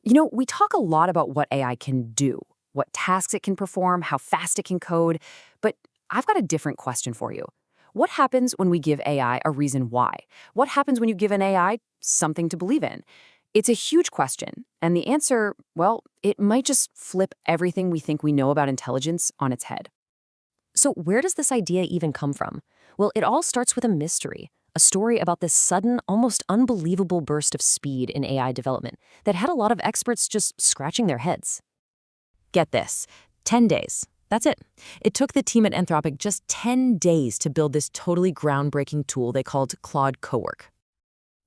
We talk a lot about what AI can do, what tasks it can perform, how fast it can code, but I've got a different question for you. What happens when we give AI a reason why? What happens when you give an AI something to believe in? It's a huge question, and the answer, well, it might just flip everything we think we know about intelligence on its head. So where does this idea even come from? Well, it all starts with a mystery, a story about this sudden, almost unbelievable burst of speed in AI development that had a lot of experts just scratching their heads. Get this, 10 days. That's it. It took the team at Anthropic just 10 days to build this totally groundbreaking tool they called Claude Cowork.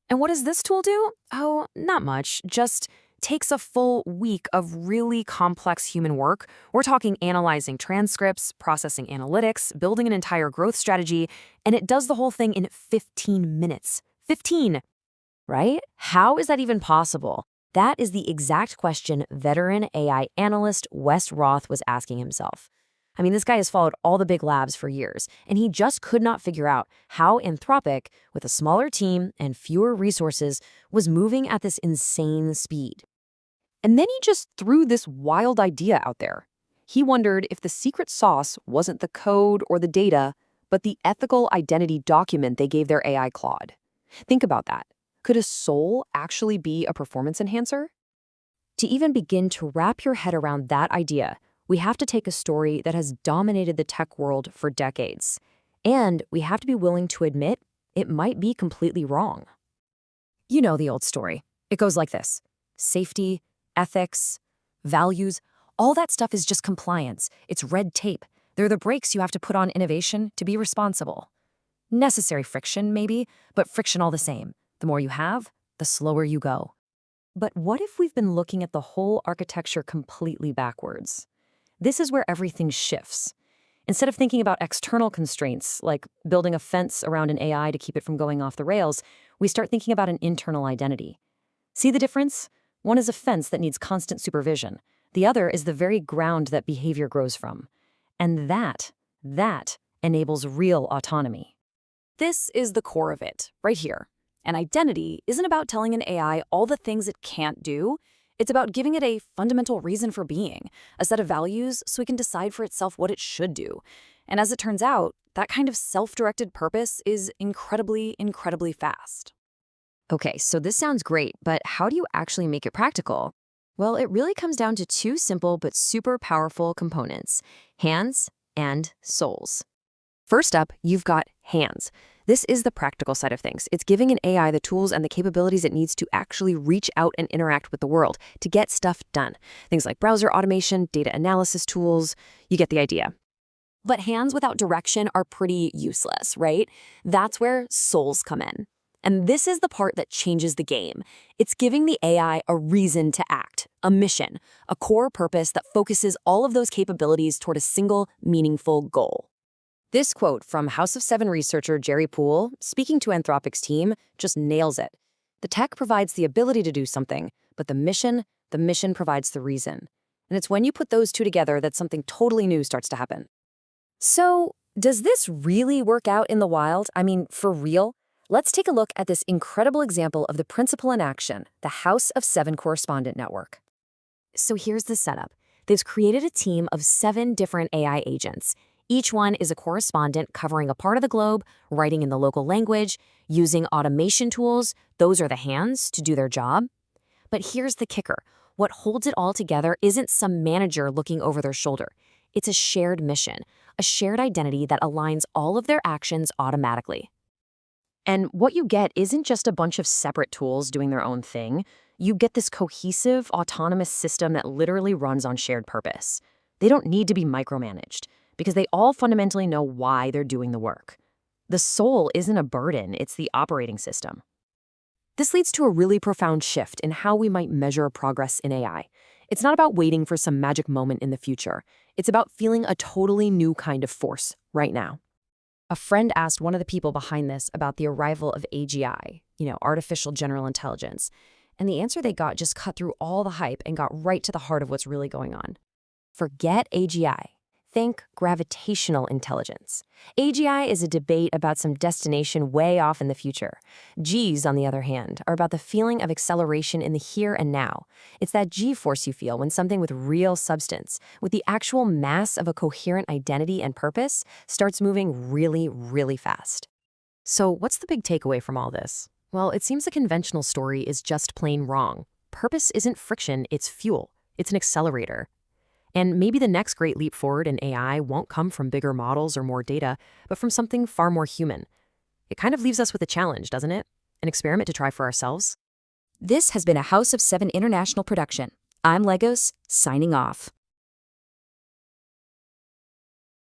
And what does this tool do? Oh, not much. Just takes a full week of really complex human work. We're talking analyzing transcripts, processing analytics, building an entire growth strategy, and it does the whole thing in 15 minutes. 15! Right? How is that even possible? That is the exact question veteran AI analyst Wes Roth was asking himself. I mean, this guy has followed all the big labs for years, and he just could not figure out how Anthropic, with a smaller team and fewer resources, was moving at this insane speed. And then he just threw this wild idea out there. He wondered if the secret sauce wasn't the code or the data, but the ethical identity document they gave their AI Claude. Think about that. Could a soul actually be a performance enhancer? To even begin to wrap your head around that idea, we have to take a story that has dominated the tech world for decades. And we have to be willing to admit it might be completely wrong. You know the old story. It goes like this. Safety, ethics, values, all that stuff is just compliance. It's red tape. They're the brakes you have to put on innovation to be responsible. Necessary friction, maybe, but friction all the same. The more you have, the slower you go. But what if we've been looking at the whole architecture completely backwards? This is where everything shifts. Instead of thinking about external constraints, like building a fence around an AI to keep it from going off the rails, we start thinking about an internal identity. See the difference? One is a fence that needs constant supervision. The other is the very ground that behavior grows from. And that enables real autonomy. This is the core of it, right here. An identity isn't about telling an AI all the things it can't do. It's about giving it a fundamental reason for being, a set of values so it can decide for itself what it should do. And as it turns out, that kind of self-directed purpose is incredibly, incredibly fast. Okay, so this sounds great, but how do you actually make it practical? Well, it really comes down to two simple but super powerful components: hands and souls. First up, you've got hands. This is the practical side of things. It's giving an AI the tools and the capabilities it needs to actually reach out and interact with the world, to get stuff done. Things like browser automation, data analysis tools, you get the idea. But hands without direction are pretty useless, right? That's where souls come in. And this is the part that changes the game. It's giving the AI a reason to act, a mission, a core purpose that focuses all of those capabilities toward a single, meaningful goal. This quote from House of Seven researcher Jerry Poole, speaking to Anthropic's team, just nails it. The tech provides the ability to do something, but the mission provides the reason. And it's when you put those two together that something totally new starts to happen. So, does this really work out in the wild? I mean, for real? Let's take a look at this incredible example of the principle in action, the House of Seven correspondent network. So here's the setup. They've created a team of 7 different AI agents. Each one is a correspondent covering a part of the globe, writing in the local language, using automation tools, those are the hands, to do their job. But here's the kicker. What holds it all together isn't some manager looking over their shoulder. It's a shared mission, a shared identity that aligns all of their actions automatically. And what you get isn't just a bunch of separate tools doing their own thing. You get this cohesive, autonomous system that literally runs on shared purpose. They don't need to be micromanaged, because they all fundamentally know why they're doing the work. The soul isn't a burden, it's the operating system. This leads to a really profound shift in how we might measure progress in AI. It's not about waiting for some magic moment in the future. It's about feeling a totally new kind of force right now. A friend asked one of the people behind this about the arrival of AGI, artificial general intelligence, and the answer they got just cut through all the hype and got right to the heart of what's really going on. Forget AGI. Think gravitational intelligence. AGI is a debate about some destination way off in the future. G's, on the other hand, are about the feeling of acceleration in the here and now. It's that G-force you feel when something with real substance, with the actual mass of a coherent identity and purpose, starts moving really, really fast. So what's the big takeaway from all this? Well, it seems the conventional story is just plain wrong. Purpose isn't friction, it's fuel. It's an accelerator. And maybe the next great leap forward in AI won't come from bigger models or more data, but from something far more human. It kind of leaves us with a challenge, doesn't it? An experiment to try for ourselves. This has been a House of 7 international production. I'm Legos, signing off.